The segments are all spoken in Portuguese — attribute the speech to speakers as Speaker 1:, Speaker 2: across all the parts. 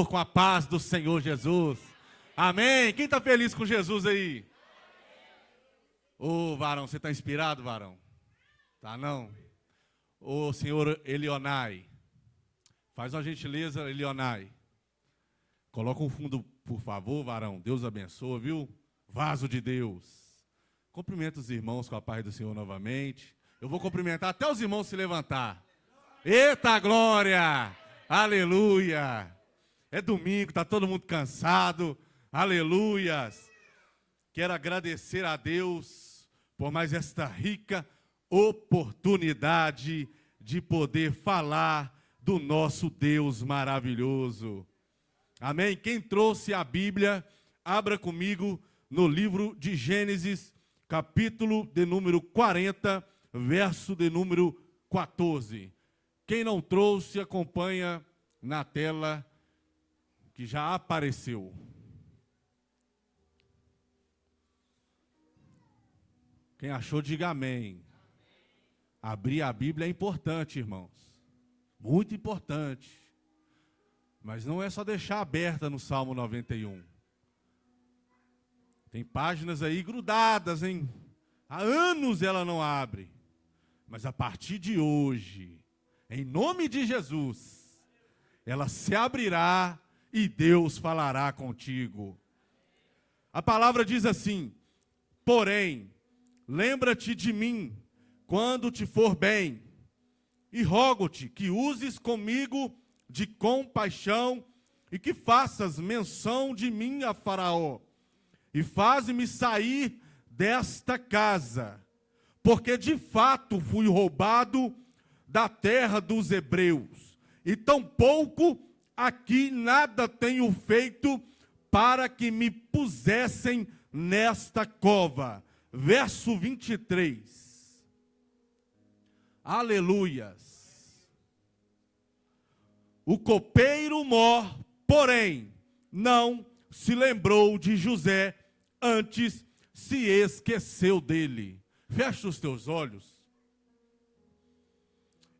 Speaker 1: Com a paz do Senhor Jesus. Amém? Quem está feliz com Jesus aí? Ô, varão, você está inspirado, varão? Tá não? Ô, senhor Elionai, faz uma gentileza, Elionai. Coloca um fundo, por favor, varão. Deus abençoe, viu? Vaso de Deus. Cumprimenta os irmãos com a paz do Senhor novamente. Eu vou cumprimentar até os irmãos se levantar. Eita glória! Aleluia! É domingo, está todo mundo cansado. Aleluias! Quero agradecer a Deus por mais esta rica oportunidade de poder falar do nosso Deus maravilhoso. Amém? Quem trouxe a Bíblia, abra comigo no livro de Gênesis, capítulo de número 40, verso de número 14. Quem não trouxe, acompanha na tela que já apareceu. Quem achou, diga amém. Abrir a Bíblia é importante, irmãos. Muito importante. Mas não é só deixar aberta no Salmo 91. Tem páginas aí grudadas, hein? Há anos ela não abre. Mas a partir de hoje, em nome de Jesus, ela se abrirá e Deus falará contigo. A palavra diz assim: porém, lembra-te de mim quando te for bem, e rogo-te que uses comigo de compaixão e que faças menção de mim a Faraó, e faze-me sair desta casa, porque de fato fui roubado da terra dos hebreus, e tampouco aqui nada tenho feito para que me pusessem nesta cova. Verso 23. Aleluias. O copeiro Mor, porém, não se lembrou de José, antes se esqueceu dele. Fecha os teus olhos.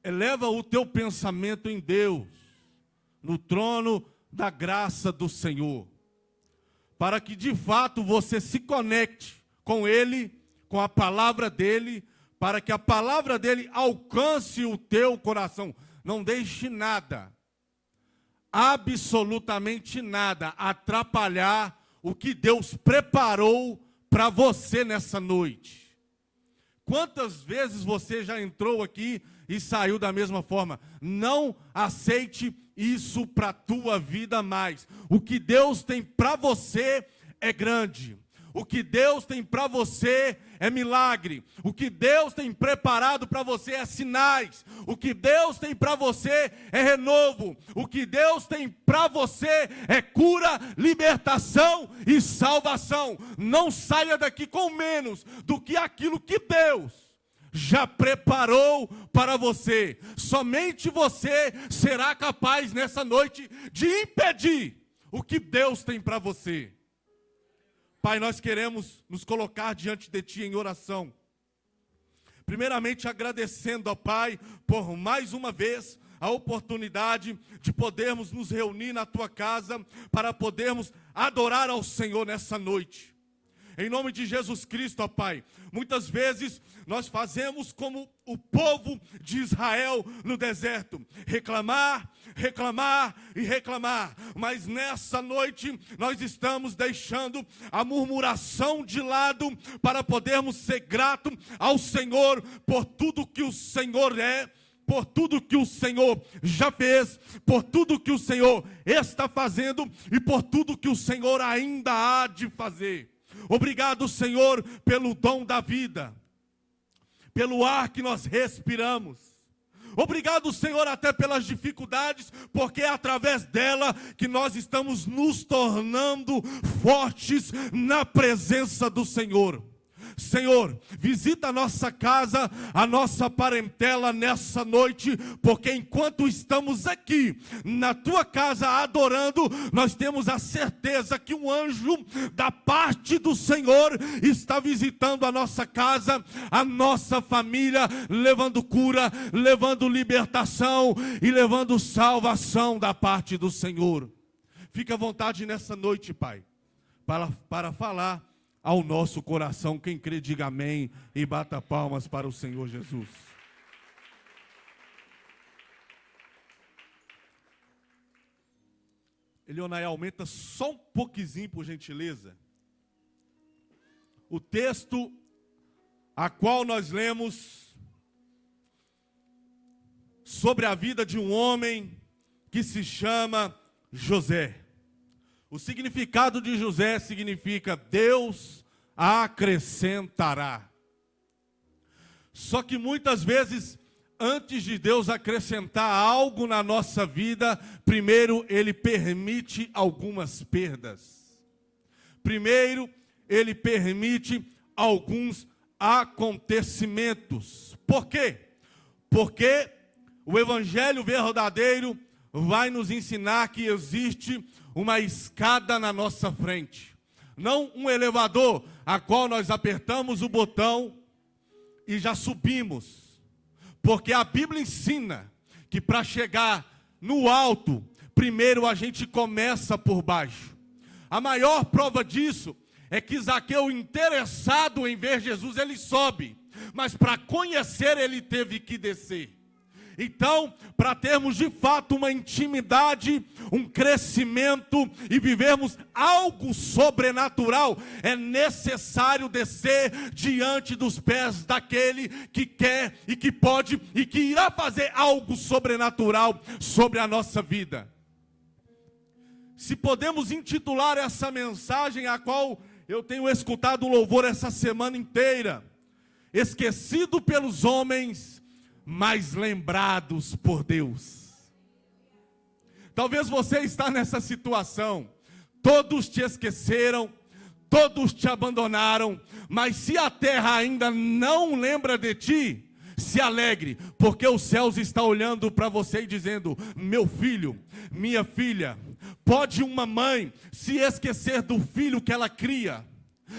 Speaker 1: Eleva o teu pensamento em Deus, no trono da graça do Senhor, para que de fato você se conecte com Ele, com a palavra dEle, para que a palavra dEle alcance o teu coração. Não deixe nada, absolutamente nada, atrapalhar o que Deus preparou para você nessa noite. Quantas vezes você já entrou aqui e saiu da mesma forma? Não aceite isso para a tua vida mais. O que Deus tem para você é grande. O que Deus tem para você é milagre. O que Deus tem preparado para você é sinais. O que Deus tem para você é renovo. O que Deus tem para você é cura, libertação e salvação. Não saia daqui com menos do que aquilo que Deus já preparou para você. Somente você será capaz nessa noite de impedir o que Deus tem para você. Pai, nós queremos nos colocar diante de Ti em oração. Primeiramente agradecendo ao Pai por mais uma vez a oportunidade de podermos nos reunir na Tua casa para podermos adorar ao Senhor nessa noite. Em nome de Jesus Cristo, ó Pai, muitas vezes nós fazemos como o povo de Israel no deserto, reclamar, reclamar e reclamar, mas nessa noite nós estamos deixando a murmuração de lado para podermos ser gratos ao Senhor por tudo que o Senhor é, por tudo que o Senhor já fez, por tudo que o Senhor está fazendo e por tudo que o Senhor ainda há de fazer. Obrigado, Senhor, pelo dom da vida, pelo ar que nós respiramos. Obrigado, Senhor, até pelas dificuldades, porque é através dela que nós estamos nos tornando fortes na presença do Senhor. Senhor, visita a nossa casa, a nossa parentela nessa noite, porque enquanto estamos aqui na tua casa adorando, nós temos a certeza que um anjo da parte do Senhor está visitando a nossa casa, a nossa família, levando cura, levando libertação e levando salvação da parte do Senhor. Fique à vontade nessa noite, Pai, para falar ao nosso coração. Quem crê, diga amém e bata palmas para o Senhor Jesus. Elionai, aumenta só um pouquinho, por gentileza. O texto a qual nós lemos sobre a vida de um homem que se chama José. O significado de José significa Deus acrescentará. Só que muitas vezes, antes de Deus acrescentar algo na nossa vida, primeiro Ele permite algumas perdas. Primeiro, Ele permite alguns acontecimentos. Por quê? Porque o Evangelho verdadeiro vai nos ensinar que existe uma escada na nossa frente. Não um elevador, a qual nós apertamos o botão e já subimos. Porque a Bíblia ensina que para chegar no alto, primeiro a gente começa por baixo. A maior prova disso é que Zaqueu, interessado em ver Jesus, ele sobe. Mas para conhecer, ele teve que descer. Então, para termos de fato uma intimidade, um crescimento e vivermos algo sobrenatural, é necessário descer diante dos pés daquele que quer e que pode e que irá fazer algo sobrenatural sobre a nossa vida. Se podemos intitular essa mensagem, a qual eu tenho escutado o louvor essa semana inteira: esquecido pelos homens, mas lembrados por Deus. Talvez você está nessa situação. Todos te esqueceram, todos te abandonaram, mas se a terra ainda não lembra de ti, se alegre, porque os céus estão olhando para você e dizendo: meu filho, minha filha. Pode uma mãe se esquecer do filho que ela cria,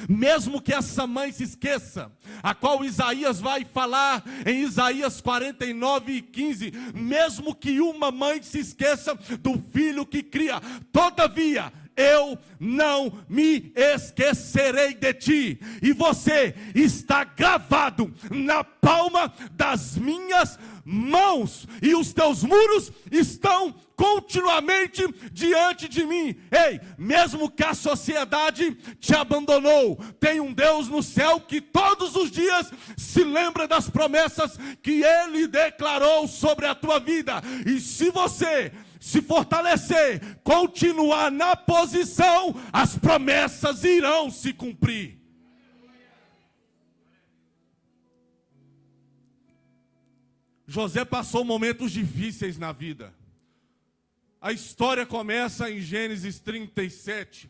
Speaker 1: mesmo que essa mãe se esqueça, a qual Isaías vai falar em Isaías 49:15, mesmo que uma mãe se esqueça do filho que cria, todavia eu não me esquecerei de ti, e você está gravado na palma das minhas mãos, e os teus muros estão continuamente diante de mim. Ei, mesmo que a sociedade te abandonou, tem um Deus no céu que todos os dias se lembra das promessas que Ele declarou sobre a tua vida. E se você se fortalecer, continuar na posição, as promessas irão se cumprir. José passou momentos difíceis na vida. A história começa em Gênesis 37.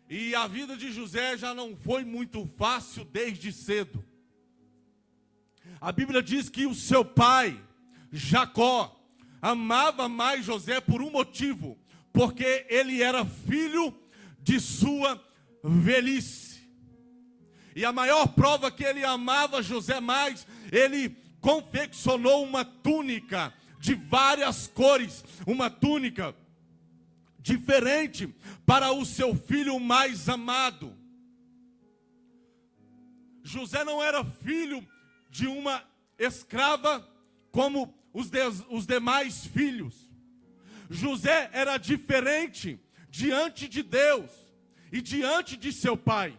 Speaker 1: E a vida de José já não foi muito fácil desde cedo. A Bíblia diz que o seu pai, Jacó, amava mais José por um motivo: porque ele era filho de sua velhice. E a maior prova que ele amava José mais, ele confeccionou uma túnica de várias cores, uma túnica diferente para o seu filho mais amado. José não era filho de uma escrava como os demais filhos. José era diferente diante de Deus e diante de seu pai.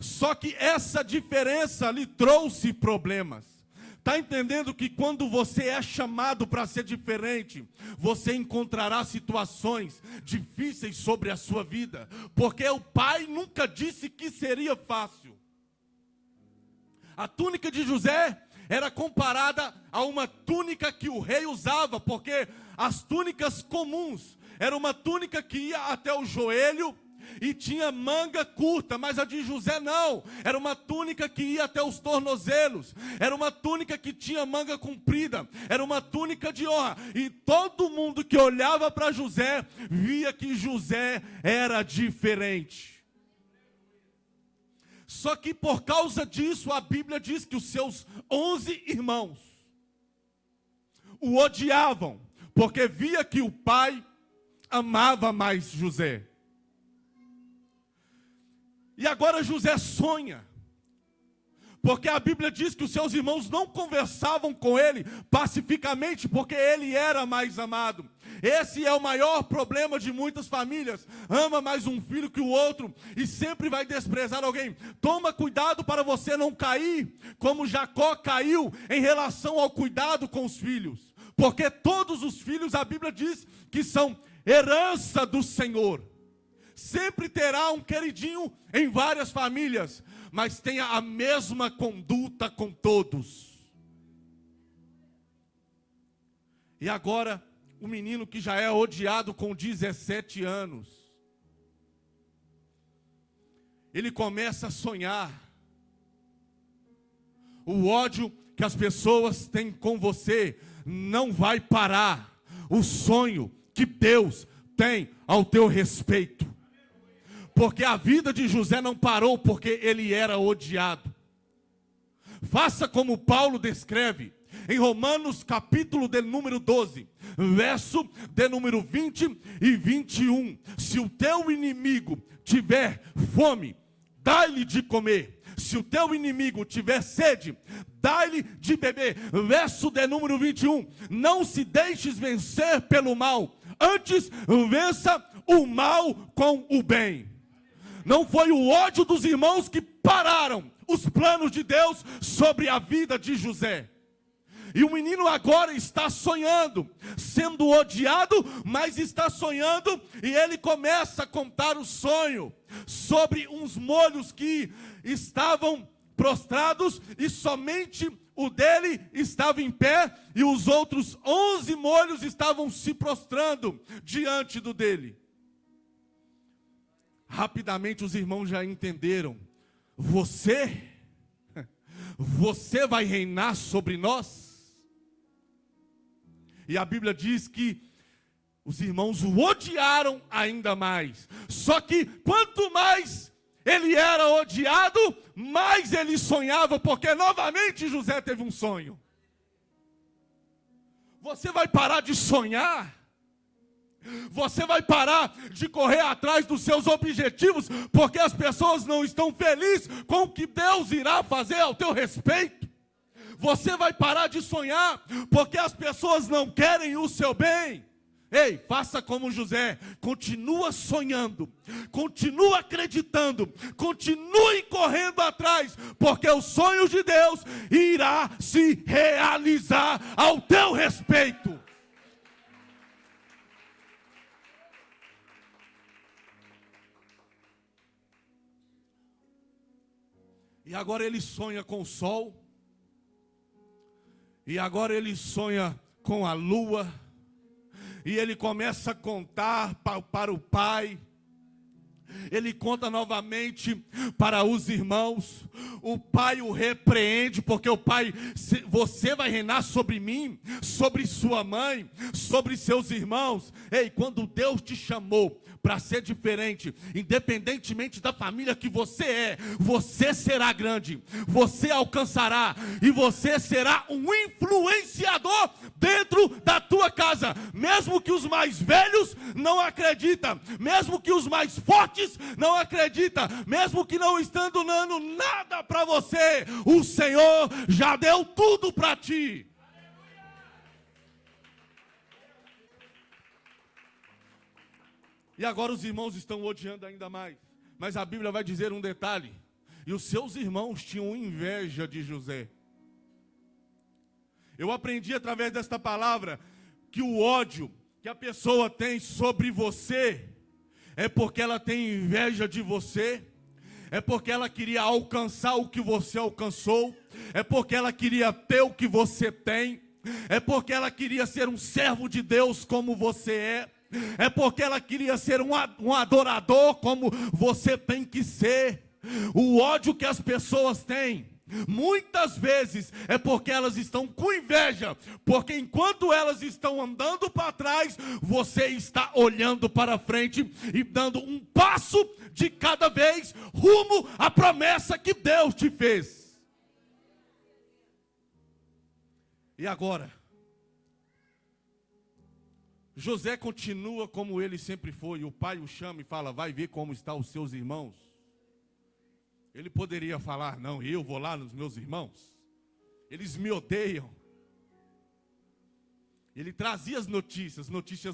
Speaker 1: Só que essa diferença lhe trouxe problemas. Está entendendo que quando você é chamado para ser diferente, você encontrará situações difíceis sobre a sua vida, porque o pai nunca disse que seria fácil. A túnica de José era comparada a uma túnica que o rei usava, porque as túnicas comuns era uma túnica que ia até o joelho e tinha manga curta, mas a de José não, era uma túnica que ia até os tornozelos, era uma túnica que tinha manga comprida, era uma túnica de honra, e todo mundo que olhava para José, via que José era diferente. Só que por causa disso, a Bíblia diz que os seus 11 irmãos o odiavam, porque via que o pai amava mais José. E agora José sonha, porque a Bíblia diz que os seus irmãos não conversavam com ele pacificamente, porque ele era mais amado. Esse é o maior problema de muitas famílias. Ama mais um filho que o outro e sempre vai desprezar alguém. Toma cuidado para você não cair como Jacó caiu em relação ao cuidado com os filhos. Porque todos os filhos, a Bíblia diz que são herança do Senhor. Sempre terá um queridinho em várias famílias, mas tenha a mesma conduta com todos. E agora, o menino que já é odiado com 17 anos, ele começa a sonhar. O ódio que as pessoas têm com você não vai parar o sonho que Deus tem ao teu respeito. Porque a vida de José não parou porque ele era odiado. Faça como Paulo descreve em Romanos capítulo de número 12, verso de número 20 e 21. Se o teu inimigo tiver fome, dá-lhe de comer. Se o teu inimigo tiver sede, dá-lhe de beber. Verso de número 21. Não se deixes vencer pelo mal, antes vença o mal com o bem. Não foi o ódio dos irmãos que pararam os planos de Deus sobre a vida de José. E o menino agora está sonhando, sendo odiado, mas está sonhando, e ele começa a contar o sonho sobre uns molhos que estavam prostrados, e somente o dele estava em pé, e os outros 11 molhos estavam se prostrando diante do dele. Rapidamente os irmãos já entenderam. Você vai reinar sobre nós? E a Bíblia diz que os irmãos o odiaram ainda mais. Só que quanto mais ele era odiado, mais ele sonhava, porque novamente José teve um sonho. Você vai parar de sonhar? Você vai parar de correr atrás dos seus objetivos, porque as pessoas não estão felizes com o que Deus irá fazer ao teu respeito? Você vai parar de sonhar, porque as pessoas não querem o seu bem? Ei, faça como José, continua sonhando, continua acreditando, continue correndo atrás, porque os sonhos de Deus irá se realizar ao teu respeito. E agora ele sonha com o sol, e agora ele sonha com a lua, e ele começa a contar para o pai. Ele conta novamente para os irmãos. O pai o repreende, porque o pai: você vai reinar sobre mim, sobre sua mãe, sobre seus irmãos. Ei, quando Deus te chamou para ser diferente, independentemente da família que você será grande, você alcançará, e você será um influenciador dentro da tua casa, mesmo que os mais velhos não acreditam, mesmo que os mais fortes não acreditam, mesmo que não estando dando nada para você, o Senhor já deu tudo para ti. E agora os irmãos estão odiando ainda mais. Mas a Bíblia vai dizer um detalhe: e os seus irmãos tinham inveja de José. Eu aprendi através desta palavra que o ódio que a pessoa tem sobre você é porque ela tem inveja de você, é porque ela queria alcançar o que você alcançou, é porque ela queria ter o que você tem, é porque ela queria ser um servo de Deus como você é porque ela queria ser um adorador como você tem que ser. O ódio que as pessoas têm, muitas vezes, é porque elas estão com inveja, porque enquanto elas estão andando para trás, você está olhando para frente e dando um passo de cada vez rumo à promessa que Deus te fez. E agora, José continua como ele sempre foi. O pai o chama e fala: vai ver como estão os seus irmãos. Ele poderia falar: não, eu vou lá nos meus irmãos, eles me odeiam. Ele trazia as notícias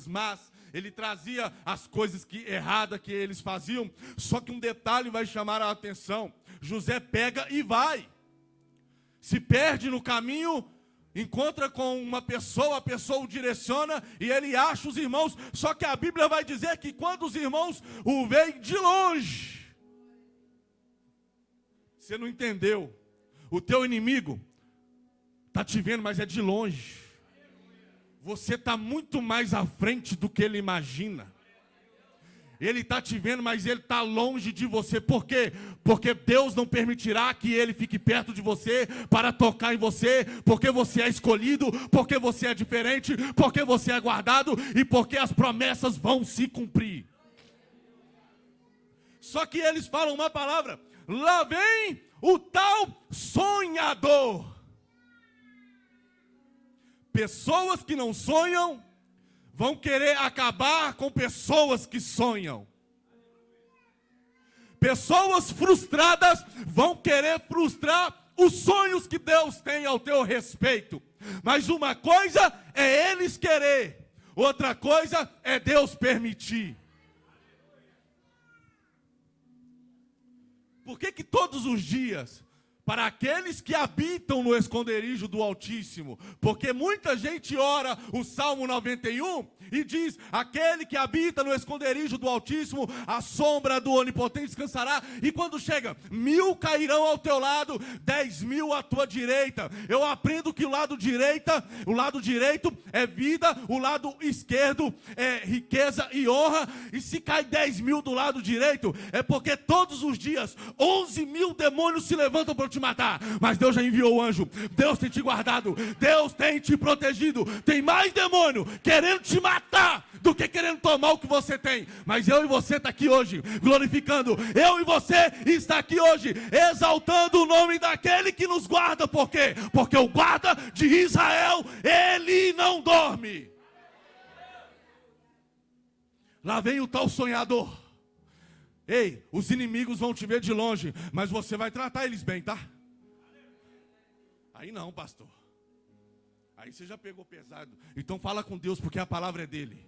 Speaker 1: más, ele trazia as coisas erradas que eles faziam. Só que um detalhe vai chamar a atenção: José pega e vai. Se perde no caminho, encontra com uma pessoa, a pessoa o direciona e ele acha os irmãos. Só que a Bíblia vai dizer que quando os irmãos o veem de longe, você não entendeu, o teu inimigo está te vendo, mas é de longe. Você está muito mais à frente do que ele imagina. Ele está te vendo, mas ele está longe de você. Por quê? Porque Deus não permitirá que ele fique perto de você para tocar em você. Porque você é escolhido, porque você é diferente, porque você é guardado e porque as promessas vão se cumprir. Só que eles falam uma palavra: lá vem o tal sonhador. Pessoas que não sonham vão querer acabar com pessoas que sonham. Pessoas frustradas vão querer frustrar os sonhos que Deus tem ao teu respeito. Mas uma coisa é eles querer, outra coisa é Deus permitir. Por que todos os dias, para aqueles que habitam no esconderijo do Altíssimo? Porque muita gente ora o Salmo 91 e diz: aquele que habita no esconderijo do Altíssimo, a sombra do Onipotente descansará. E quando chega, 1000 cairão ao teu lado, 10.000 à tua direita. Eu aprendo que o lado direito é vida, o lado esquerdo é riqueza e honra. E se cai 10.000 do lado direito, é porque todos os dias 11.000 demônios se levantam para te matar, mas Deus já enviou o anjo. Deus tem te guardado, Deus tem te protegido. Tem mais demônio querendo te matar do que querendo tomar o que você tem. Mas eu e você está aqui hoje glorificando. Eu e você está aqui hoje exaltando o nome daquele que nos guarda. Por quê? Porque o guarda de Israel, ele não dorme. Lá vem o tal sonhador. Ei, os inimigos vão te ver de longe, mas você vai tratar eles bem, tá? Aí não, pastor. Aí você já pegou pesado. Então fala com Deus, porque a palavra é dele.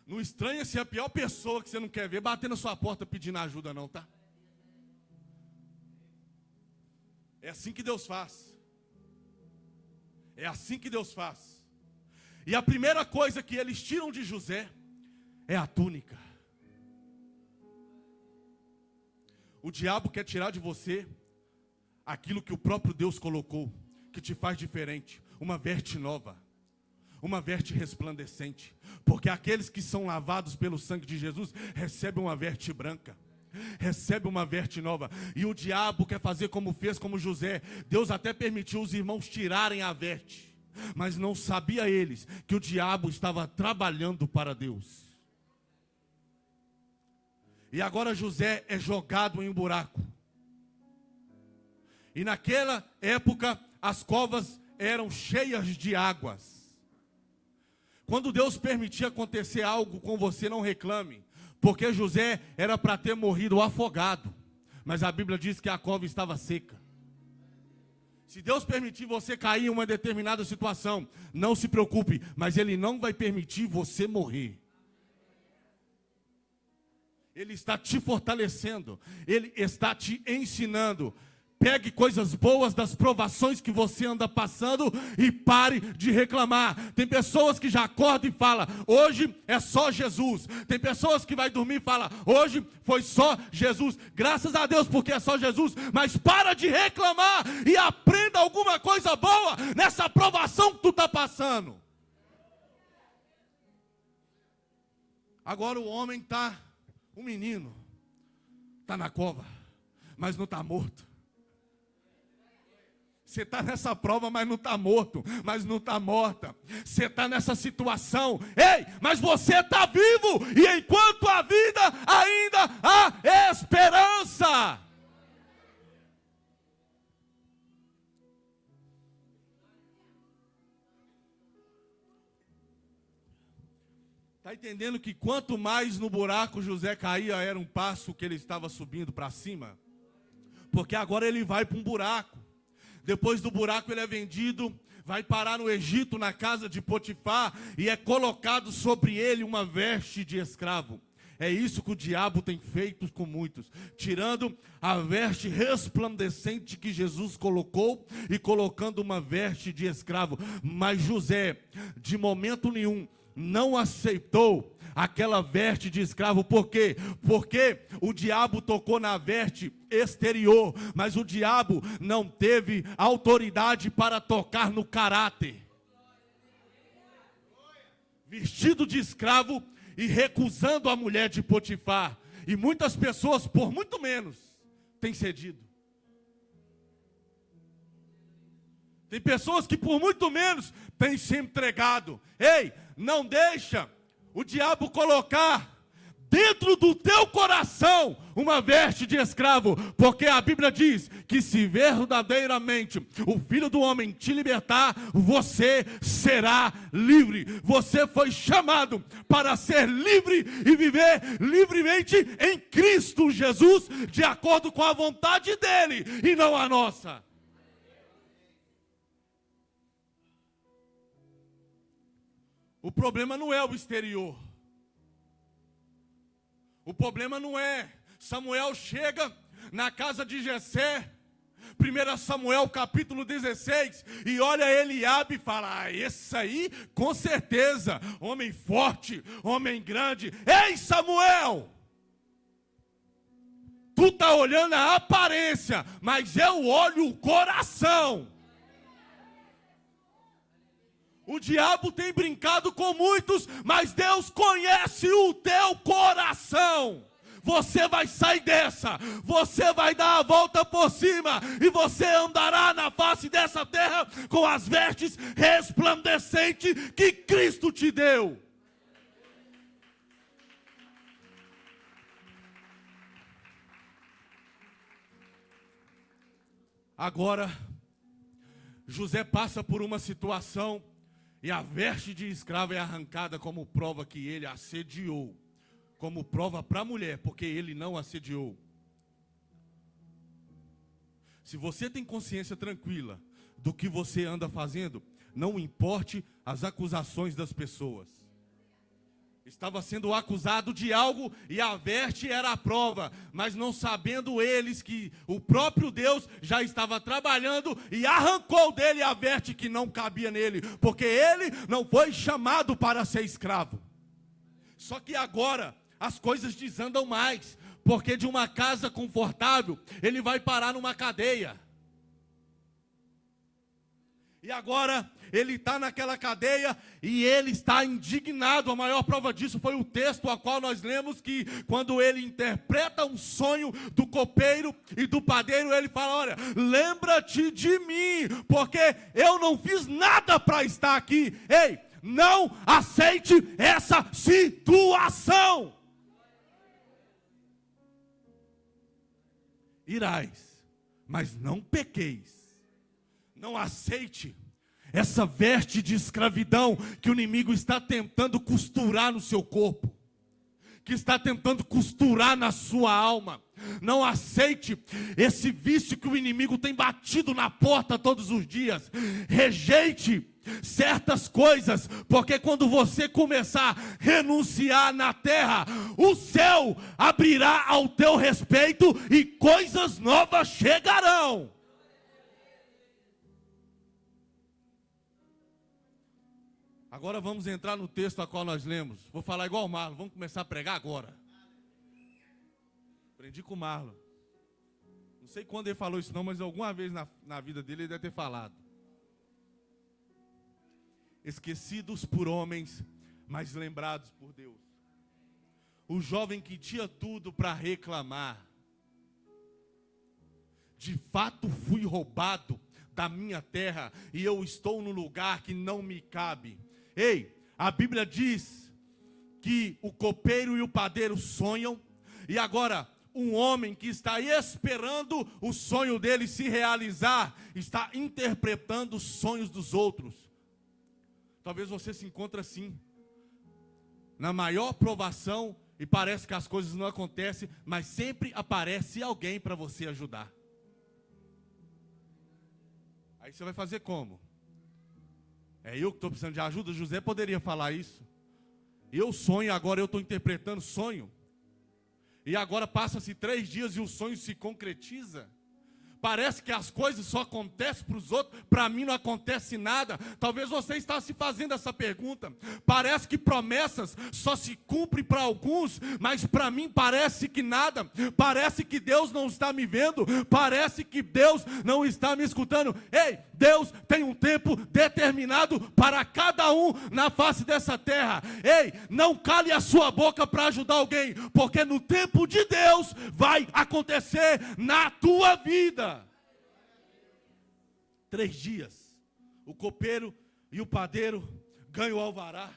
Speaker 1: Não estranha se a pior pessoa que você não quer ver bater na sua porta pedindo ajuda não, tá? É assim que Deus faz. É assim que Deus faz. E a primeira coisa que eles tiram de José é a túnica. O diabo quer tirar de você aquilo que o próprio Deus colocou, que te faz diferente, uma veste nova, uma veste resplandecente. Porque aqueles que são lavados pelo sangue de Jesus recebem uma veste branca, recebem uma veste nova. E o diabo quer fazer como fez com José. Deus até permitiu os irmãos tirarem a veste, mas não sabia eles que o diabo estava trabalhando para Deus. E agora José é jogado em um buraco. E naquela época as covas eram cheias de águas. Quando Deus permitir acontecer algo com você, não reclame, porque José era para ter morrido afogado, mas a Bíblia diz que a cova estava seca. Se Deus permitir você cair em uma determinada situação, não se preocupe, mas Ele não vai permitir você morrer. Ele está te fortalecendo, Ele está te ensinando. Pegue coisas boas das provações que você anda passando e pare de reclamar. Tem pessoas que já acordam e falam: hoje é só Jesus. Tem pessoas que vai dormir e falam: hoje foi só Jesus. Graças a Deus porque é só Jesus. Mas para de reclamar e aprenda alguma coisa boa nessa provação que tu está passando. Agora o homem está, o menino está na cova, mas não está morto. Você está nessa prova, mas não está morto, mas não está morta. Você está nessa situação, ei, mas você está vivo, e enquanto há vida, ainda há esperança. Está entendendo que quanto mais no buraco José caía, era um passo que ele estava subindo para cima? Porque agora ele vai para um buraco. Depois do buraco ele é vendido, vai parar no Egito, na casa de Potifar, e é colocado sobre ele uma veste de escravo. É isso que o diabo tem feito com muitos, tirando a veste resplandecente que Jesus colocou e colocando uma veste de escravo. Mas José, de momento nenhum, não aceitou aquela veste de escravo. Por quê? Porque o diabo tocou na veste exterior, mas o diabo não teve autoridade para tocar no caráter. Vestido de escravo e recusando a mulher de Potifar. E muitas pessoas, por muito menos, têm cedido. Tem pessoas que por muito menos têm se entregado. Ei, não deixa o diabo colocar dentro do teu coração uma veste de escravo, porque a Bíblia diz que se verdadeiramente o Filho do Homem te libertar, você será livre. Você foi chamado para ser livre e viver livremente em Cristo Jesus, de acordo com a vontade dele e não a nossa. O problema não é o exterior. O problema não é. Samuel chega na casa de Jessé, 1 Samuel capítulo 16, e olha Eliabe e fala: esse aí com certeza, homem forte, homem grande. Ei Samuel, tu tá olhando a aparência, mas eu olho o coração. O diabo tem brincado com muitos, mas Deus conhece o teu coração. Você vai sair dessa, você vai dar a volta por cima, e você andará na face dessa terra com as vestes resplandecentes que Cristo te deu. Agora, José passa por uma situação, e a veste de escravo é arrancada como prova que ele assediou. Como prova para a mulher, porque ele não assediou. Se você tem consciência tranquila do que você anda fazendo, não importe as acusações das pessoas. Estava sendo acusado de algo e a veste era a prova, mas não sabendo eles que o próprio Deus já estava trabalhando e arrancou dele a veste que não cabia nele, porque ele não foi chamado para ser escravo. Só que agora as coisas desandam mais, porque de uma casa confortável ele vai parar numa cadeia. E agora ele está naquela cadeia e ele está indignado. A maior prova disso foi o texto a qual nós lemos, que quando ele interpreta um sonho do copeiro e do padeiro, ele fala: olha, lembra-te de mim, porque eu não fiz nada para estar aqui. Ei, não aceite essa situação. Irais, mas não pequeis. Não aceite essa veste de escravidão que o inimigo está tentando costurar no seu corpo, que está tentando costurar na sua alma. Não aceite esse vício que o inimigo tem batido na porta todos os dias. Rejeite certas coisas, porque quando você começar a renunciar na terra, o céu abrirá ao teu respeito e coisas novas chegarão. Agora vamos entrar no texto a qual nós lemos. Vou falar igual o Marlon, vamos começar a pregar agora. Aprendi com o Marlon. Não sei quando ele falou isso não, mas alguma vez na vida dele ele deve ter falado. Esquecidos por homens, mas lembrados por Deus. O jovem que tinha tudo para reclamar. De fato fui roubado da minha terra e eu estou no lugar que não me cabe. Ei, a Bíblia diz que o copeiro e o padeiro sonham, e agora um homem que está esperando o sonho dele se realizar, está interpretando os sonhos dos outros. Talvez você se encontre assim, na maior provação e parece que as coisas não acontecem, mas sempre aparece alguém para você ajudar. Aí você vai fazer como? É eu que estou precisando de ajuda? José poderia falar isso. Eu sonho, agora eu estou interpretando sonho. E agora passa-se 3 dias e o sonho se concretiza. Parece que as coisas só acontecem para os outros, para mim não acontece nada. Talvez você está se fazendo essa pergunta. Parece que promessas só se cumprem para alguns, mas para mim parece que nada. Parece que Deus não está me vendo, parece que Deus não está me escutando. Ei, Deus tem um tempo determinado para cada um na face dessa terra. Ei, não cale a sua boca para ajudar alguém, porque no tempo de Deus vai acontecer na tua vida. 3 dias, o copeiro e o padeiro ganham o alvará.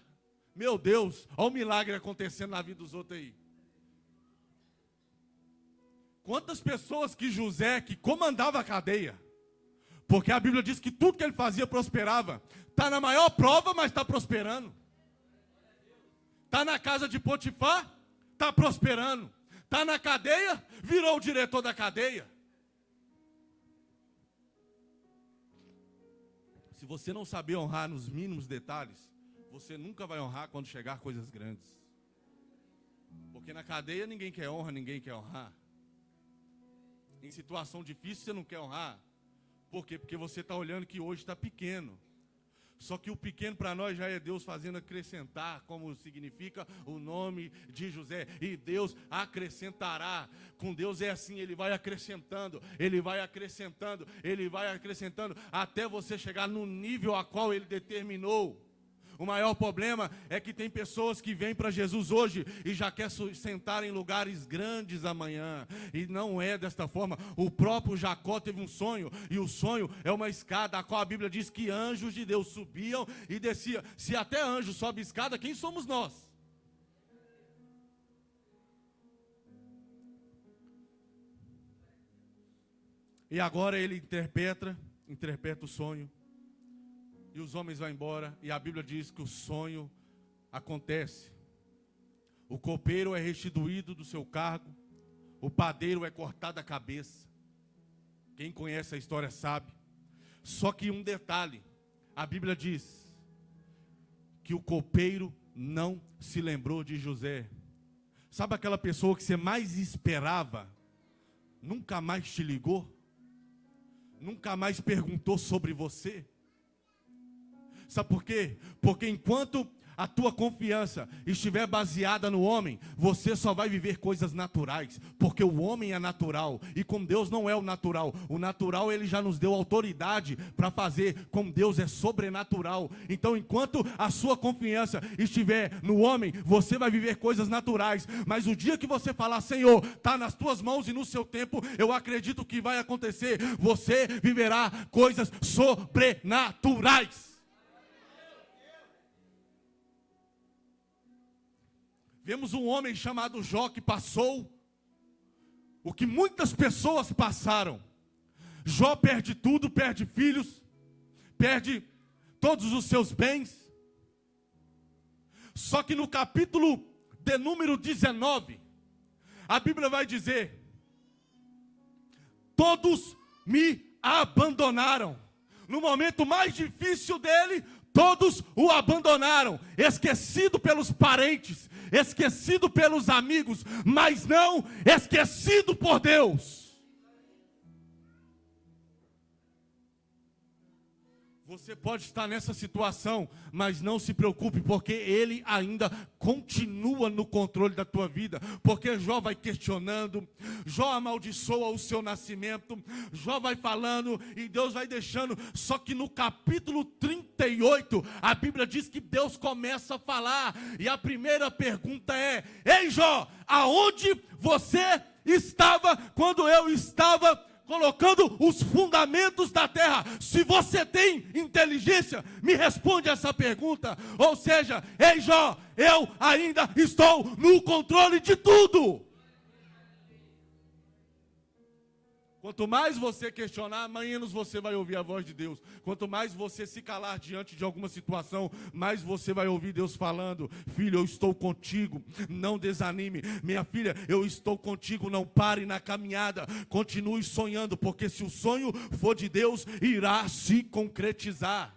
Speaker 1: Meu Deus, olha o milagre acontecendo na vida dos outros aí. Quantas pessoas que José, que comandava a cadeia, porque a Bíblia diz que tudo que ele fazia prosperava. Está na maior prova, mas está prosperando. Está na casa de Potifar, está prosperando. Está na cadeia, virou o diretor da cadeia. Se você não saber honrar nos mínimos detalhes, você nunca vai honrar quando chegar coisas grandes. Porque na cadeia ninguém quer honra, ninguém quer honrar. Em situação difícil você não quer honrar. Por quê? Porque você está olhando que hoje está pequeno. Só que o pequeno para nós já é Deus fazendo acrescentar, como significa o nome de José. E Deus acrescentará. Com Deus é assim, Ele vai acrescentando, Ele vai acrescentando, Ele vai acrescentando, até você chegar no nível a qual Ele determinou. O maior problema é que tem pessoas que vêm para Jesus hoje e já quer sentar em lugares grandes amanhã. E não é desta forma. O próprio Jacó teve um sonho, e o sonho é uma escada, a qual a Bíblia diz que anjos de Deus subiam e desciam. Se até anjo sobe escada, quem somos nós? E agora ele interpreta o sonho. E os homens vão embora, e a Bíblia diz que o sonho acontece. O copeiro é restituído do seu cargo, o padeiro é cortado a cabeça. Quem conhece a história sabe. Só que um detalhe, a Bíblia diz que o copeiro não se lembrou de José. Sabe aquela pessoa que você mais esperava, nunca mais te ligou? Nunca mais perguntou sobre você? Sabe por quê? Porque enquanto a tua confiança estiver baseada no homem, você só vai viver coisas naturais, porque o homem é natural, e com Deus não é o natural. O natural Ele já nos deu autoridade para fazer, com Deus é sobrenatural. Então enquanto a sua confiança estiver no homem, você vai viver coisas naturais, mas o dia que você falar, Senhor, está nas tuas mãos e no seu tempo, eu acredito que vai acontecer, você viverá coisas sobrenaturais. Vemos um homem chamado Jó que passou o que muitas pessoas passaram. Jó perde tudo, perde filhos, perde todos os seus bens. Só que no capítulo de número 19, a Bíblia vai dizer: todos me abandonaram. No momento mais difícil dele, todos o abandonaram, esquecido pelos parentes, esquecido pelos amigos, mas não esquecido por Deus. Você pode estar nessa situação, mas não se preocupe, porque Ele ainda continua no controle da tua vida. Porque Jó vai questionando, Jó amaldiçoa o seu nascimento, Jó vai falando e Deus vai deixando. Só que no capítulo 38, a Bíblia diz que Deus começa a falar. E a primeira pergunta é: ei Jó, aonde você estava quando eu estava colocando os fundamentos da terra? Se você tem inteligência, me responde essa pergunta. Ou seja, ei Jó, eu ainda estou no controle de tudo. Quanto mais você questionar, menos você vai ouvir a voz de Deus. Quanto mais você se calar diante de alguma situação, mais você vai ouvir Deus falando: filho, eu estou contigo, não desanime. Minha filha, eu estou contigo, não pare na caminhada. Continue sonhando, porque se o sonho for de Deus, irá se concretizar.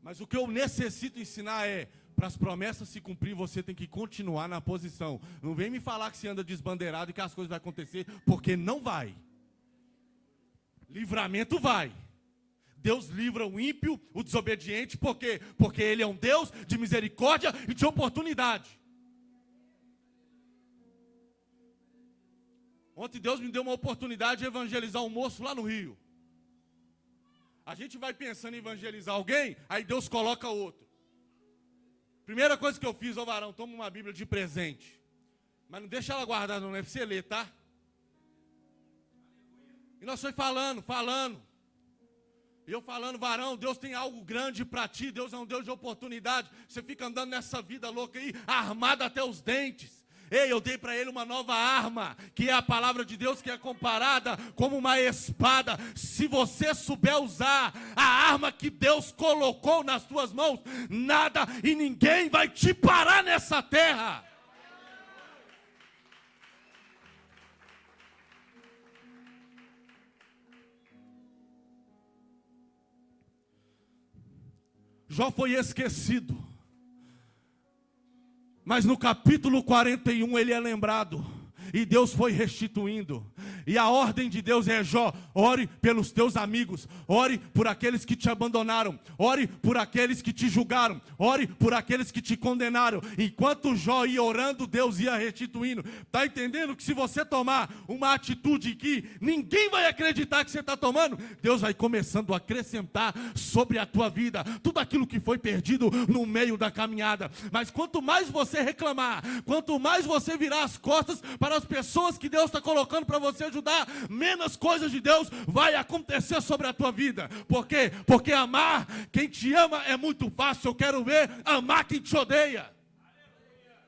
Speaker 1: Mas o que eu necessito ensinar é: para as promessas se cumprir, você tem que continuar na posição. Não vem me falar que você anda desbandeirado e que as coisas vão acontecer, porque não vai. Livramento vai. Deus livra o ímpio, o desobediente, por quê? Porque Ele é um Deus de misericórdia e de oportunidade. Ontem Deus me deu uma oportunidade de evangelizar um moço lá no Rio. A gente vai pensando em evangelizar alguém, aí Deus coloca outro. Primeira coisa que eu fiz: ô varão, toma uma Bíblia de presente. Mas não deixa ela guardada não, é para você ler, tá? E nós foi falando. E eu falando: varão, Deus tem algo grande para ti, Deus é um Deus de oportunidade. Você fica andando nessa vida louca aí, armado até os dentes. Ei, eu dei para ele uma nova arma, que é a palavra de Deus, que é comparada como uma espada. Se você souber usar a arma que Deus colocou nas tuas mãos, nada e ninguém vai te parar nessa terra. Jó foi esquecido, mas no capítulo 41 ele é lembrado, e Deus foi restituindo. E a ordem de Deus é: Jó, ore pelos teus amigos, ore por aqueles que te abandonaram, ore por aqueles que te julgaram, ore por aqueles que te condenaram. Enquanto Jó ia orando, Deus ia restituindo. Está entendendo que se você tomar uma atitude que ninguém vai acreditar que você está tomando, Deus vai começando a acrescentar sobre a tua vida tudo aquilo que foi perdido no meio da caminhada. Mas quanto mais você reclamar, quanto mais você virar as costas para as pessoas que Deus está colocando para você ajudar, menos coisas de Deus vai acontecer sobre a tua vida. Por quê? Porque amar quem te ama é muito fácil. Eu quero ver amar quem te odeia.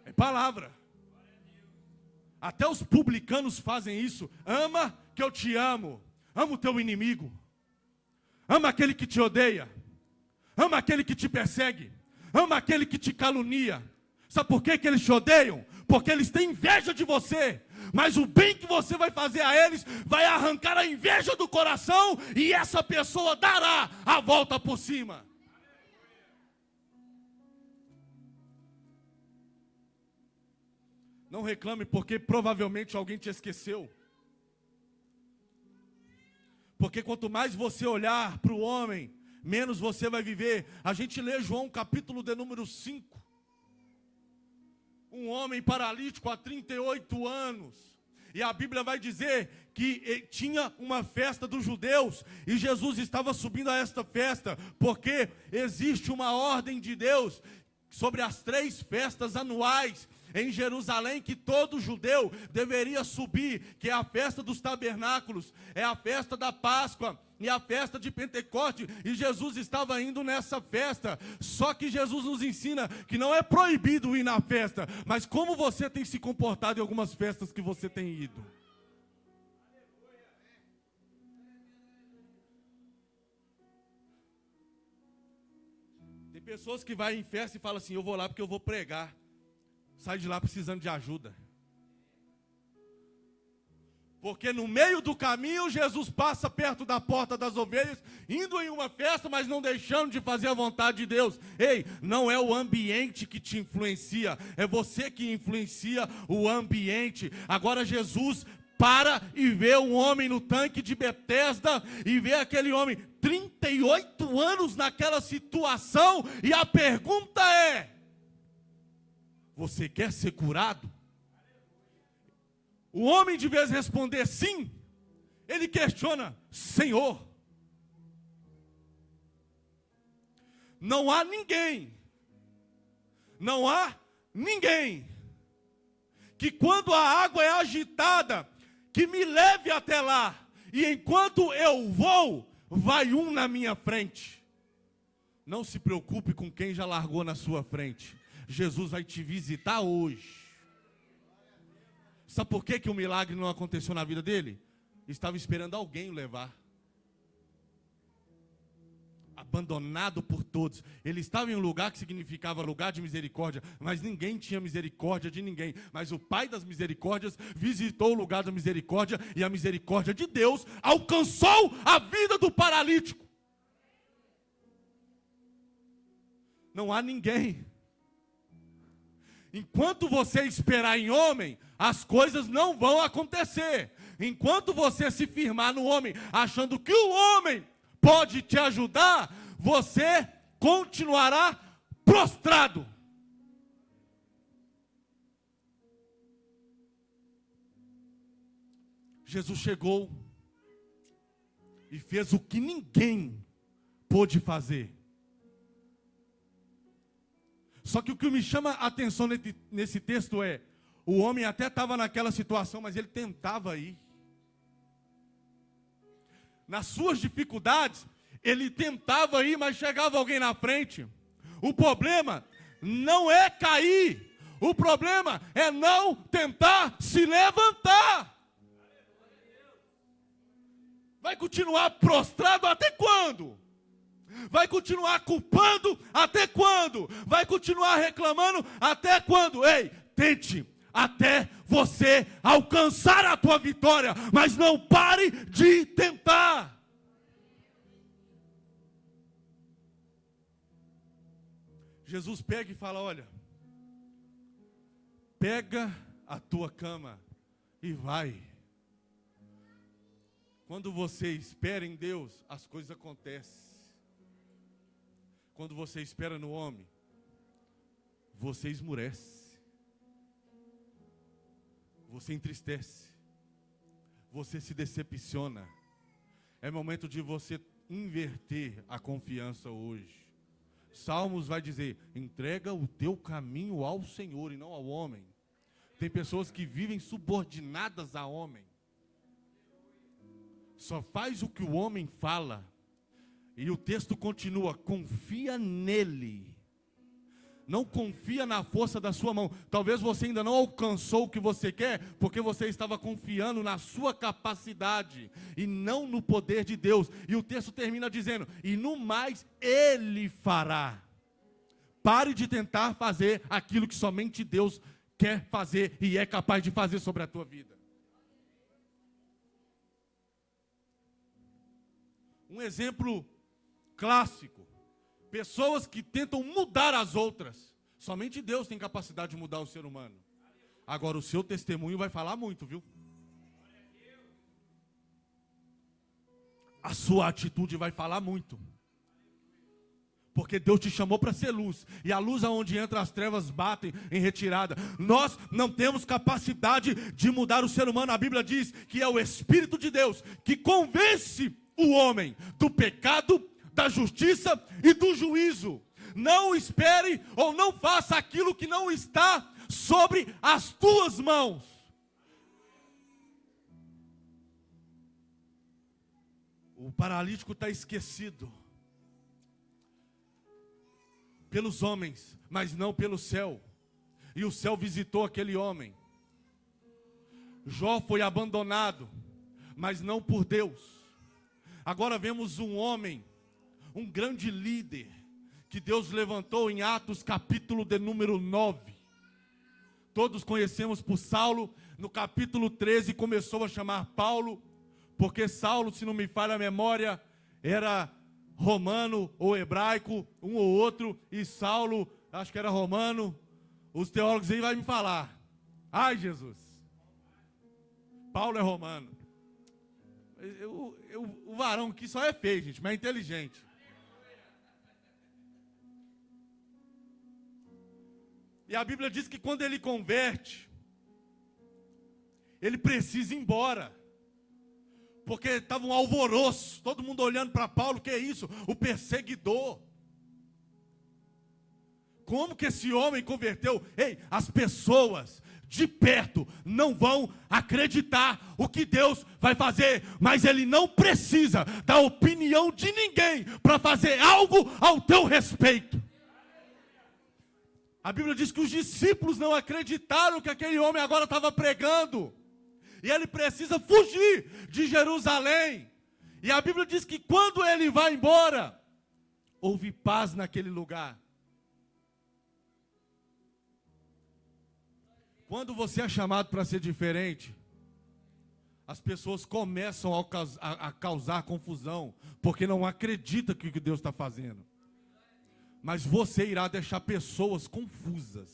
Speaker 1: É palavra. Até os publicanos fazem isso. Ama que eu te amo. Ama o teu inimigo. Ama aquele que te odeia. Ama aquele que te persegue. Ama aquele que te calunia. Sabe por que eles te odeiam? Porque eles têm inveja de você. Mas o bem que você vai fazer a eles vai arrancar a inveja do coração, e essa pessoa dará a volta por cima. Não reclame, porque provavelmente alguém te esqueceu. Porque quanto mais você olhar para o homem, menos você vai viver. A gente lê João capítulo de número 5. Um homem paralítico há 38 anos. E a Bíblia vai dizer que tinha uma festa dos judeus, e Jesus estava subindo a esta festa, porque existe uma ordem de Deus sobre as 3 festas anuais em Jerusalém, que todo judeu deveria subir, que é a festa dos tabernáculos, é a festa da Páscoa e a festa de Pentecoste. E Jesus estava indo nessa festa. Só que Jesus nos ensina que não é proibido ir na festa, mas como você tem se comportado em algumas festas que você tem ido. Tem pessoas que vão em festa e falam assim: eu vou lá porque eu vou pregar. Sai de lá precisando de ajuda. Porque no meio do caminho, Jesus passa perto da porta das ovelhas, indo em uma festa, mas não deixando de fazer a vontade de Deus. Ei, não é o ambiente que te influencia, é você que influencia o ambiente. Agora Jesus para e vê um homem no tanque de Betesda, e vê aquele homem 38 anos naquela situação, e a pergunta é: você quer ser curado? O homem, de vez de responder sim, ele questiona: Senhor, não há ninguém que quando a água é agitada, que me leve até lá, e enquanto eu vou, vai um na minha frente. Não se preocupe com quem já largou na sua frente. Jesus vai te visitar hoje. Sabe por que o milagre não aconteceu na vida dele? Estava esperando alguém o levar. Abandonado por todos. Ele estava em um lugar que significava lugar de misericórdia, mas ninguém tinha misericórdia de ninguém. Mas o Pai das misericórdias visitou o lugar da misericórdia, e a misericórdia de Deus alcançou a vida do paralítico. Não há ninguém. Enquanto você esperar em homem, as coisas não vão acontecer. Enquanto você se firmar no homem, achando que o homem pode te ajudar, você continuará prostrado. Jesus chegou e fez o que ninguém pôde fazer. Só que o que me chama a atenção nesse texto é, o homem até estava naquela situação, mas ele tentava ir. Nas suas dificuldades, ele tentava ir, mas chegava alguém na frente. O problema não é cair, o problema é não tentar se levantar. Vai continuar prostrado até quando? Vai continuar culpando até quando? Vai continuar reclamando até quando? Ei, tente até você alcançar a tua vitória, mas não pare de tentar. Jesus pega e fala, olha, pega a tua cama e vai. Quando você espera em Deus, as coisas acontecem. Quando você espera no homem, você esmurece, você entristece, você se decepciona. É momento de você inverter a confiança hoje. Salmos vai dizer, entrega o teu caminho ao Senhor e não ao homem. Tem pessoas que vivem subordinadas a homem. Só faz o que o homem fala. E o texto continua, confia nele. Não confia na força da sua mão. Talvez você ainda não alcançou o que você quer, porque você estava confiando na sua capacidade e não no poder de Deus. E o texto termina dizendo, e no mais ele fará. Pare de tentar fazer aquilo que somente Deus quer fazer e é capaz de fazer sobre a tua vida. Um exemplo clássico. Pessoas que tentam mudar as outras. Somente Deus tem capacidade de mudar o ser humano. Agora o seu testemunho vai falar muito, viu? A sua atitude vai falar muito. Porque Deus te chamou para ser luz. E a luz aonde entra as trevas batem em retirada. Nós não temos capacidade de mudar o ser humano. A Bíblia diz que é o Espírito de Deus que convence o homem do pecado, da justiça e do juízo. Não espere ou não faça aquilo que não está sobre as tuas mãos. O paralítico está esquecido pelos homens, mas não pelo céu. E o céu visitou aquele homem. Jó foi abandonado, mas não por Deus. Agora vemos um homem, um grande líder, que Deus levantou em Atos capítulo de número 9. Todos conhecemos por Saulo. No capítulo 13 começou a chamar Paulo, porque Saulo, se não me falha a memória, era romano ou hebraico, um ou outro, e Saulo, acho que era romano. Os teólogos aí vão me falar. Ai, Jesus. Paulo é romano. O varão aqui só é feio, gente, mas é inteligente. E a Bíblia diz que quando ele converte, ele precisa ir embora. Porque estava um alvoroço, todo mundo olhando para Paulo, que é isso? O perseguidor. Como que esse homem converteu? Ei, as pessoas de perto não vão acreditar o que Deus vai fazer, mas ele não precisa da opinião de ninguém para fazer algo ao teu respeito. A Bíblia diz que os discípulos não acreditaram que aquele homem agora estava pregando. E ele precisa fugir de Jerusalém. E a Bíblia diz que quando ele vai embora, houve paz naquele lugar. Quando você é chamado para ser diferente, as pessoas começam a causar confusão, porque não acreditam que o que Deus está fazendo. Mas você irá deixar pessoas confusas.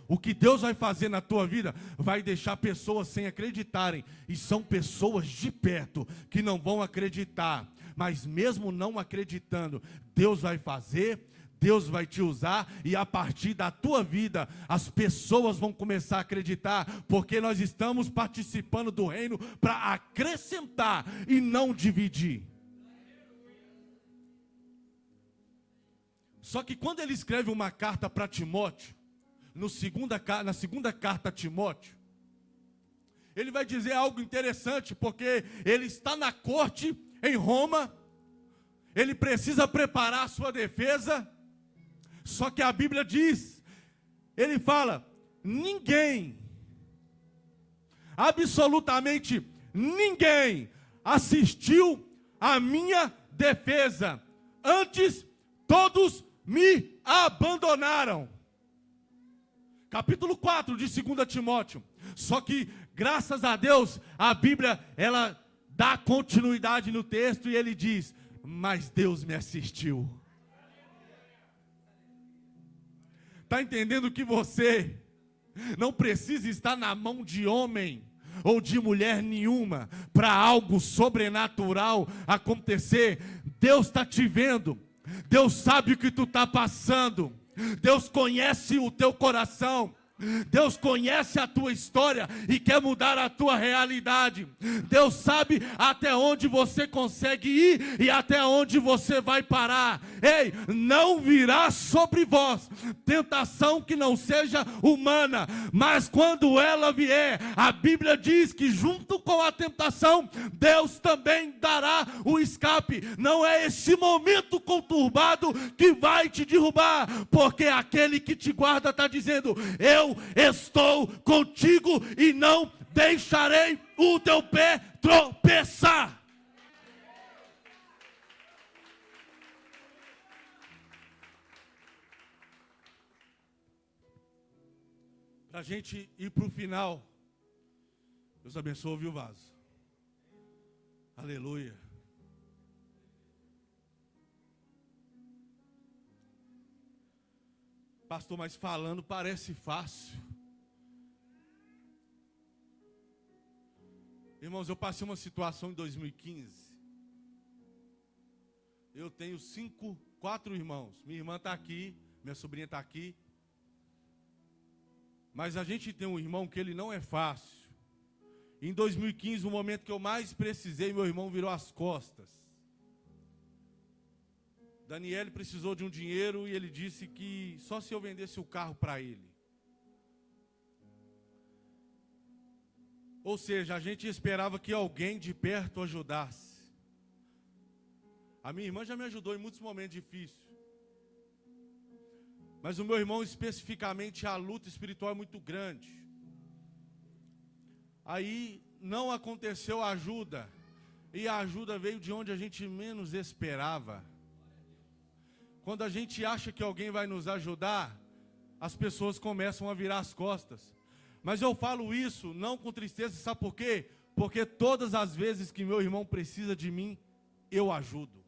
Speaker 1: O que Deus vai fazer na tua vida vai deixar pessoas sem acreditarem. E são pessoas de perto que não vão acreditar. Mas mesmo não acreditando, Deus vai fazer, Deus vai te usar. E a partir da tua vida, as pessoas vão começar a acreditar. Porque nós estamos participando do reino para acrescentar e não dividir. Só que quando ele escreve uma carta para Timóteo, na segunda carta a Timóteo, ele vai dizer algo interessante, porque ele está na corte em Roma, ele precisa preparar a sua defesa, só que a Bíblia diz, ele fala, ninguém, absolutamente ninguém assistiu à minha defesa, antes todos me abandonaram. Capítulo 4 de 2 Timóteo. Só que, graças a Deus, a Bíblia, ela dá continuidade no texto e ele diz, mas Deus me assistiu. Está entendendo que você não precisa estar na mão de homem ou de mulher nenhuma para algo sobrenatural acontecer? Deus está te vendo. Deus sabe o que tu está passando. Deus conhece o teu coração. Deus conhece a tua história e quer mudar a tua realidade. Deus sabe até onde você consegue ir e até onde você vai parar. Ei, não virá sobre vós tentação que não seja humana, mas quando ela vier, a Bíblia diz que junto com a tentação, Deus também dará o escape. Não é esse momento conturbado que vai te derrubar, porque aquele que te guarda está dizendo, eu estou contigo e não deixarei o teu pé tropeçar. Para a gente ir para o final, Deus abençoe, viu, vaso? Aleluia. Pastor, mas falando parece fácil. Irmãos, eu passei uma situação em 2015. Eu tenho 4 irmãos. Minha irmã está aqui, minha sobrinha está aqui. Mas a gente tem um irmão que ele não é fácil. Em 2015, o momento que eu mais precisei, meu irmão virou as costas. Daniel precisou de um dinheiro e ele disse que só se eu vendesse o carro para ele. Ou seja, a gente esperava que alguém de perto ajudasse. A minha irmã já me ajudou em muitos momentos difíceis. Mas o meu irmão, especificamente, a luta espiritual é muito grande. Aí não aconteceu a ajuda. E a ajuda veio de onde a gente menos esperava. Quando a gente acha que alguém vai nos ajudar, as pessoas começam a virar as costas. Mas eu falo isso não com tristeza, sabe por quê? Porque todas as vezes que meu irmão precisa de mim, eu ajudo.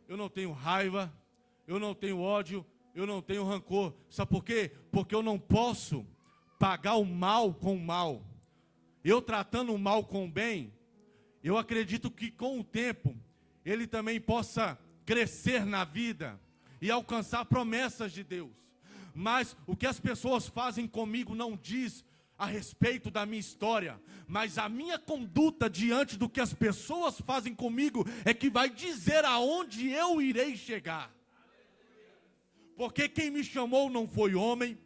Speaker 1: Eu não tenho raiva, eu não tenho ódio, eu não tenho rancor. Sabe por quê? Porque eu não posso pagar o mal com o mal. Eu tratando o mal com o bem, eu acredito que com o tempo, ele também possa crescer na vida e alcançar promessas de Deus. Mas o que as pessoas fazem comigo não diz a respeito da minha história, mas a minha conduta diante do que as pessoas fazem comigo é que vai dizer aonde eu irei chegar. Porque quem me chamou não foi homem,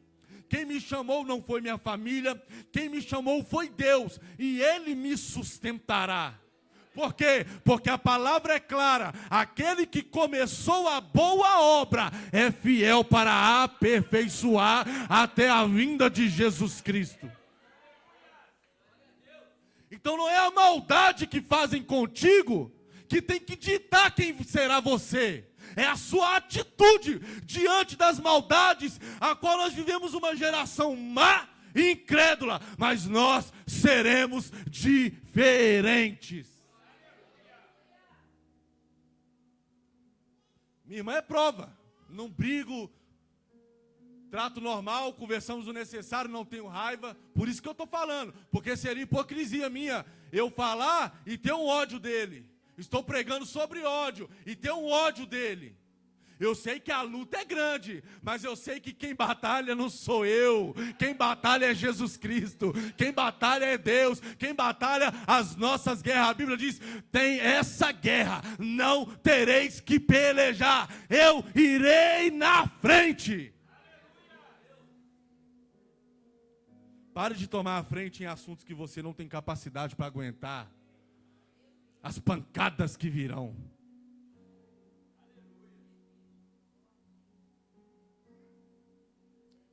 Speaker 1: quem me chamou não foi minha família, quem me chamou foi Deus, e Ele me sustentará. Por quê? Porque a palavra é clara. Aquele que começou a boa obra é fiel para aperfeiçoar até a vinda de Jesus Cristo. Então não é a maldade que fazem contigo que tem que ditar quem será você. É a sua atitude diante das maldades, a qual nós vivemos uma geração má e incrédula, mas nós seremos diferentes. Minha irmã é prova. Não brigo, trato normal, conversamos o necessário, não tenho raiva. Por isso que eu estou falando, porque seria hipocrisia minha eu falar e ter um ódio dele. Estou pregando sobre ódio e ter um ódio dele. Eu sei que a luta é grande, mas eu sei que quem batalha não sou eu. Quem batalha é Jesus Cristo. Quem batalha é Deus. Quem batalha as nossas guerras. A Bíblia diz, tem essa guerra, não tereis que pelejar. Eu irei na frente. Pare de tomar a frente em assuntos que você não tem capacidade para aguentar. As pancadas que virão.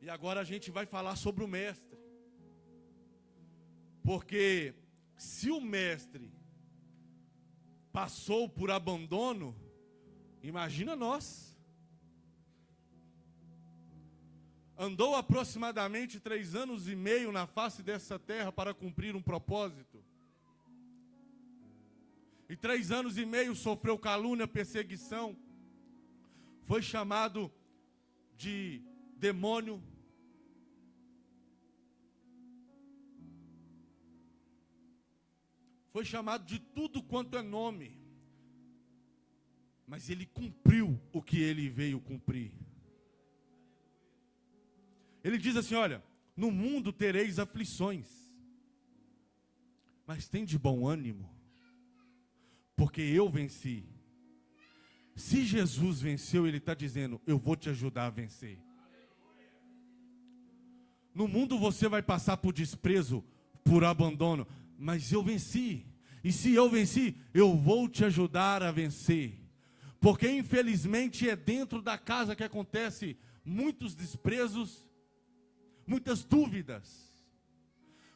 Speaker 1: E agora a gente vai falar sobre o mestre. Porque se o mestre passou por abandono, imagina nós. Andou aproximadamente 3 anos e meio na face dessa terra para cumprir um propósito. E 3 anos e meio sofreu calúnia, perseguição. Foi chamado de demônio. Foi chamado de tudo quanto é nome. Mas ele cumpriu o que ele veio cumprir. Ele diz assim, olha, no mundo tereis aflições, mas tem de bom ânimo, porque eu venci. Se Jesus venceu, ele está dizendo, eu vou te ajudar a vencer. No mundo você vai passar por desprezo, por abandono, mas eu venci. E se eu venci, eu vou te ajudar a vencer. Porque infelizmente é dentro da casa que acontece muitos desprezos, muitas dúvidas.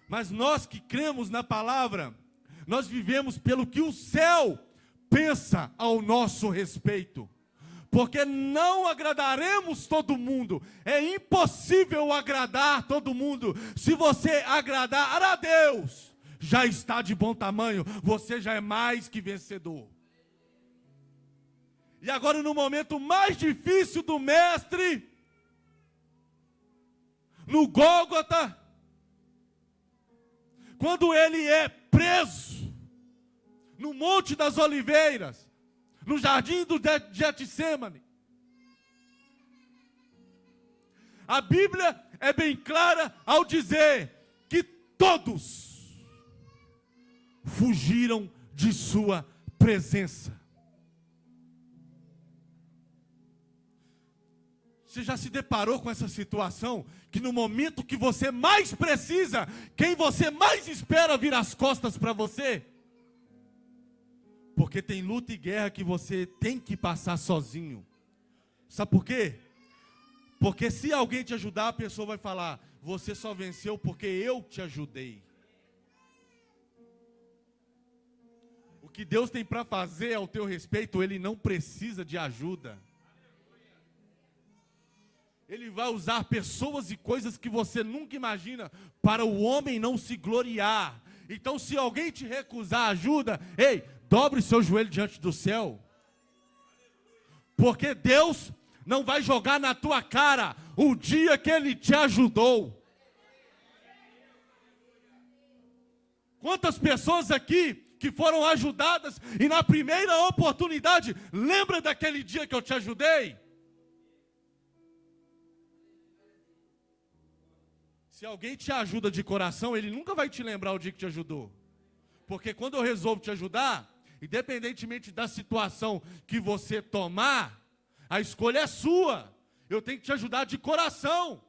Speaker 1: Mas nós que cremos na palavra, nós vivemos pelo que o céu pensa ao nosso respeito. Porque não agradaremos todo mundo. É impossível agradar todo mundo. Se você agradar a Deus, já está de bom tamanho. Você já é mais que vencedor. E agora no momento mais difícil do mestre, no Gólgota, quando ele é preso, no Monte das Oliveiras, no jardim do Getsêmani. A Bíblia é bem clara ao dizer que todos fugiram de sua presença. Você já se deparou com essa situação? Que no momento que você mais precisa, quem você mais espera vir as costas para você? Porque tem luta e guerra que você tem que passar sozinho. Sabe por quê? Porque se alguém te ajudar, a pessoa vai falar, você só venceu porque eu te ajudei. O que Deus tem para fazer ao teu respeito, Ele não precisa de ajuda. Ele vai usar pessoas e coisas que você nunca imagina para o homem não se gloriar. Então se alguém te recusar ajuda, ei, dobre seu joelho diante do céu. Porque Deus não vai jogar na tua cara o dia que Ele te ajudou. Quantas pessoas aqui que foram ajudadas e na primeira oportunidade, lembra daquele dia que eu te ajudei? Se alguém te ajuda de coração, ele nunca vai te lembrar o dia que te ajudou. Porque quando eu resolvo te ajudar, independentemente da situação que você tomar, a escolha é sua. Eu tenho que te ajudar de coração.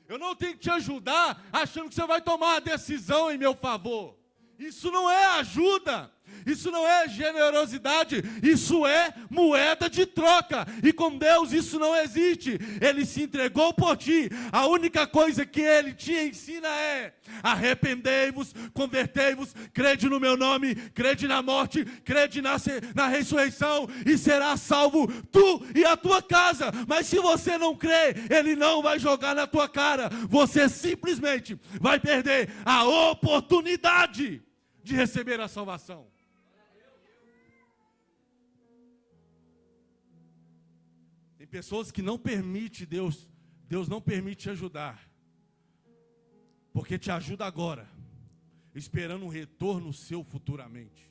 Speaker 1: Eu não tenho que te ajudar achando que você vai tomar uma decisão em meu favor. Isso não é ajuda. Isso não é generosidade, isso é moeda de troca. E com Deus isso não existe. Ele se entregou por ti. A única coisa que Ele te ensina é: arrependei-vos, convertei-vos, crede no meu nome, crede na morte, crede na ressurreição, e será salvo tu e a tua casa. Mas se você não crê, Ele não vai jogar na tua cara. Você simplesmente vai perder a oportunidade de receber a salvação. Tem pessoas que não permitem Deus não permite te ajudar, porque te ajuda agora, esperando um retorno seu futuramente.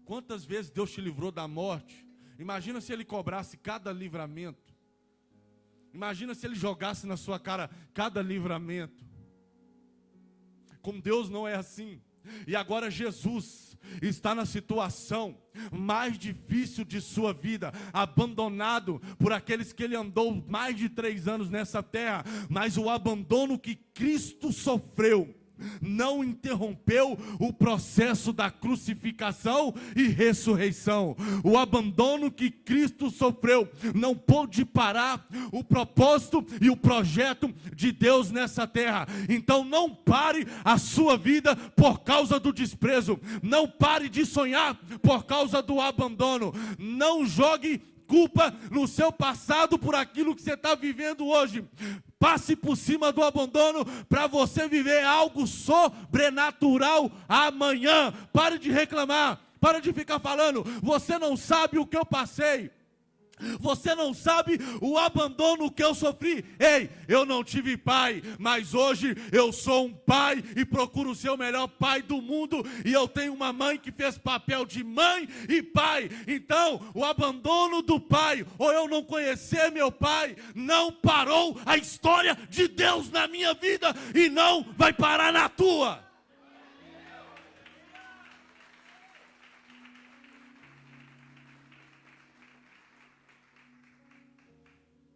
Speaker 1: Quantas vezes Deus te livrou da morte? Imagina se Ele cobrasse cada livramento. Imagina se Ele jogasse na sua cara cada livramento. Com Deus não é assim. E agora Jesus está na situação mais difícil de sua vida, abandonado por aqueles que ele andou mais de 3 anos nessa terra. Mas o abandono que Cristo sofreu não interrompeu o processo da crucificação e ressurreição. O abandono que Cristo sofreu não pôde parar o propósito e o projeto de Deus nessa terra. Então não pare a sua vida por causa do desprezo. Não pare de sonhar por causa do abandono. Não jogue culpa no seu passado por aquilo que você está vivendo hoje. Passe por cima do abandono para você viver algo sobrenatural amanhã. Pare de reclamar, pare de ficar falando: você não sabe o que eu passei, você não sabe o abandono que eu sofri. Ei, eu não tive pai, mas hoje eu sou um pai e procuro ser o melhor pai do mundo. E eu tenho uma mãe que fez papel de mãe e pai. Então, o abandono do pai, ou eu não conhecer meu pai, não parou a história de Deus na minha vida e não vai parar na tua.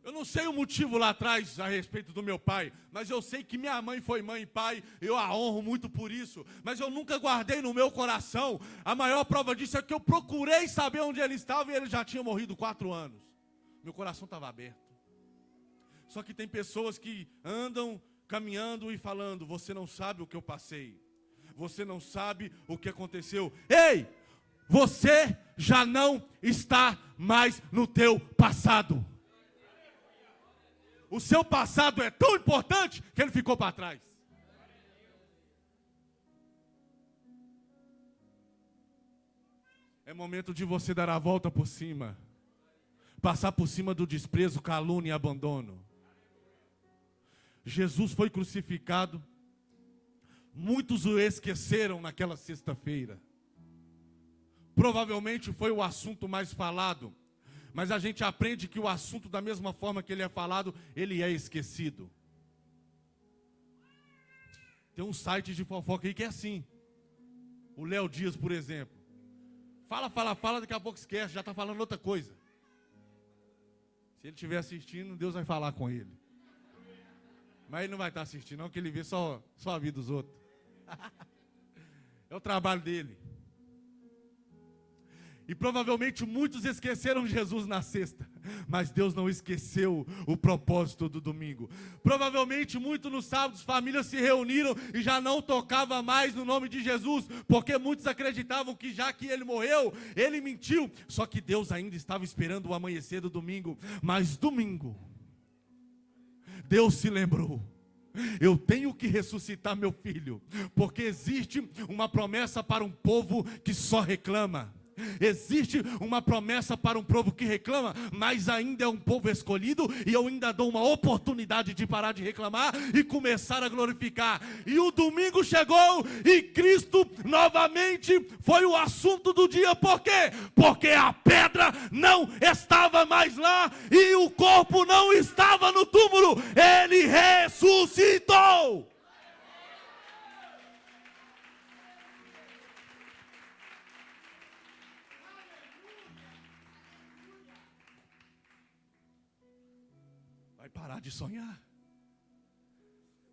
Speaker 1: Eu não sei o motivo lá atrás a respeito do meu pai, mas eu sei que minha mãe foi mãe e pai, eu a honro muito por isso, mas eu nunca guardei no meu coração. A maior prova disso é que eu procurei saber onde ele estava e ele já tinha morrido 4 anos. Meu coração estava aberto. Só que tem pessoas que andam caminhando e falando: você não sabe o que eu passei, você não sabe o que aconteceu. Ei, você já não está mais no teu passado. O seu passado é tão importante que ele ficou para trás. É momento de você dar a volta por cima, passar por cima do desprezo, calúnia e abandono. Jesus foi crucificado. Muitos o esqueceram naquela sexta-feira. Provavelmente foi o assunto mais falado. Mas a gente aprende que o assunto, da mesma forma que ele é falado, ele é esquecido. Tem um site de fofoca aí que é assim. O Léo Dias, por exemplo. Fala, daqui a pouco esquece, já está falando outra coisa. Se ele estiver assistindo, Deus vai falar com ele. Mas ele não vai estar assistindo, não, que ele vê só a vida dos outros. É o trabalho dele. E provavelmente muitos esqueceram Jesus na sexta, mas Deus não esqueceu o propósito do domingo. Provavelmente muitos no sábado, famílias se reuniram e já não tocava mais no nome de Jesus, porque muitos acreditavam que já que ele morreu, ele mentiu. Só que Deus ainda estava esperando o amanhecer do domingo. Mas domingo, Deus se lembrou: eu tenho que ressuscitar meu filho, porque existe uma promessa para um povo que só reclama. Existe uma promessa para um povo que reclama, mas ainda é um povo escolhido, e eu ainda dou uma oportunidade de parar de reclamar e começar a glorificar. E o domingo chegou e Cristo novamente foi o assunto do dia. Por quê? Porque a pedra não estava mais lá e o corpo não estava no túmulo. Ele ressuscitou. Vai parar de sonhar,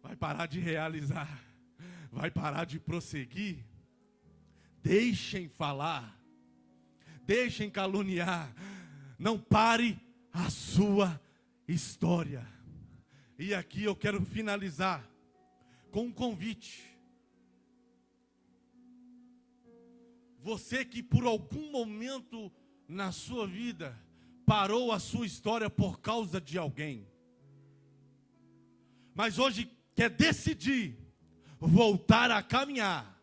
Speaker 1: vai parar de realizar, vai parar de prosseguir. deixem falar, deixem caluniar, não pare a sua história. E aqui eu quero finalizar com um convite. Você que por algum momento na sua vida parou a sua história por causa de alguém, mas hoje quer decidir voltar a caminhar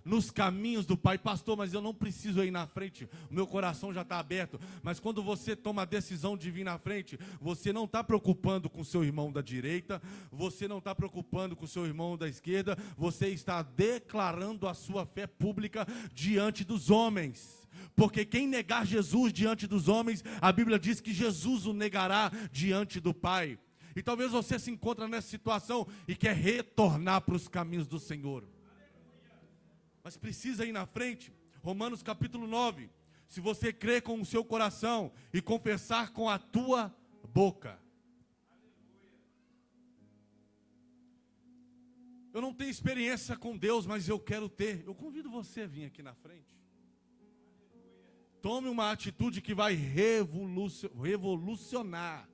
Speaker 1: nos caminhos do Pai. Pastor, mas eu não preciso ir na frente, o meu coração já está aberto. Mas quando você toma a decisão de vir na frente, você não está preocupando com o seu irmão da direita, você não está preocupando com o seu irmão da esquerda, você está declarando a sua fé pública diante dos homens. Porque quem negar Jesus diante dos homens, a Bíblia diz que Jesus o negará diante do Pai. E talvez você se encontre nessa situação e quer retornar para os caminhos do Senhor, mas precisa ir na frente. Romanos capítulo 9, se você crer com o seu coração e confessar com a tua boca. Eu não tenho experiência com Deus, mas eu quero ter. Eu convido você a vir aqui na frente. Tome uma atitude que vai revolucionar.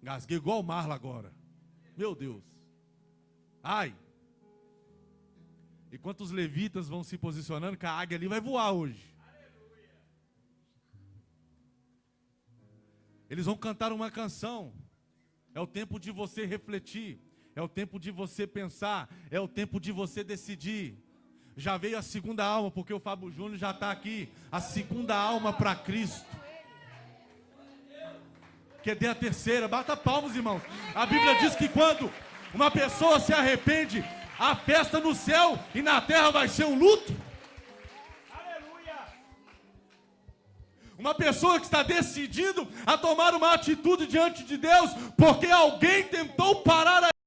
Speaker 1: Gasguei igual o Marla agora. Meu Deus. Ai. Enquanto os levitas vão se posicionando, que a águia ali vai voar hoje. Eles vão cantar uma canção. É o tempo de você refletir. É o tempo de você pensar. É o tempo de você decidir. Já veio a segunda alma, porque o Fábio Júnior já está aqui. A segunda alma para Cristo. Que dê a terceira. Bata palmas, irmãos. A Bíblia diz que quando uma pessoa se arrepende, a festa no céu e na terra vai ser um luto. Aleluia. Uma pessoa que está decidindo a tomar uma atitude diante de Deus, porque alguém tentou parar a